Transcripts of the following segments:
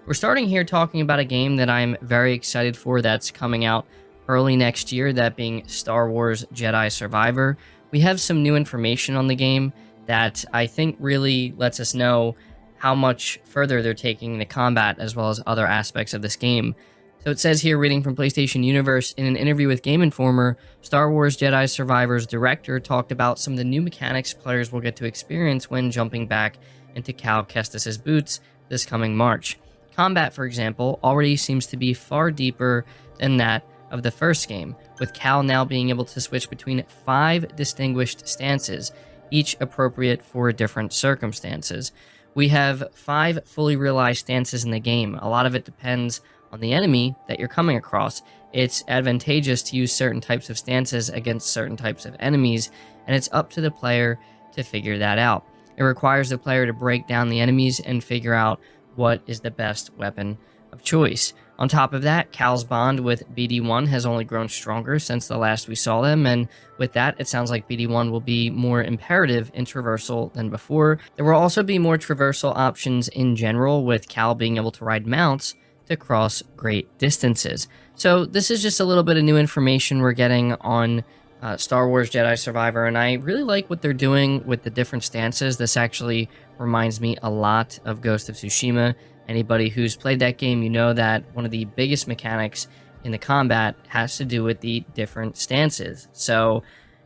We're starting here talking about a game that I'm very excited for that's coming out early next year, that being Star Wars Jedi Survivor. We have some new information on the game that I think really lets us know how much further they're taking the combat as well as other aspects of this game. So it says here, reading from PlayStation Universe, in an interview with Game Informer, Star Wars Jedi Survivor's director talked about some of the new mechanics players will get to experience when jumping back into Cal Kestis's boots this coming March. Combat, for example, already seems to be far deeper than that of the first game, with Cal now being able to switch between 5 distinguished stances, each appropriate for different circumstances. We have 5 fully realized stances in the game. A lot of it depends on the enemy that you're coming across. It's advantageous to use certain types of stances against certain types of enemies, and it's up to the player to figure that out. It requires the player to break down the enemies and figure out what is the best weapon of choice. On top of that, Cal's bond with BD1 has only grown stronger since the last we saw them, and with that, it sounds like BD1 will be more imperative in traversal than before. There will also be more traversal options in general, with Cal being able to ride mounts to cross great distances. So this is just a little bit of new information we're getting on Star Wars Jedi Survivor, and I really like what they're doing with the different stances. This actually reminds me a lot of Ghost of Tsushima. Anybody who's played that game, you know that one of the biggest mechanics in the combat has to do with the different stances. So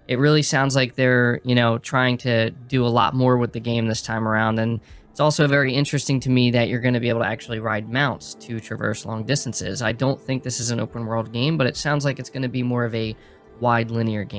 it really sounds like they're, trying to do a lot more with the game this time around. And it's also very interesting to me that you're going to be able to actually ride mounts to traverse long distances. I don't think this is an open world game, but it sounds like it's going to be more of a wide linear game.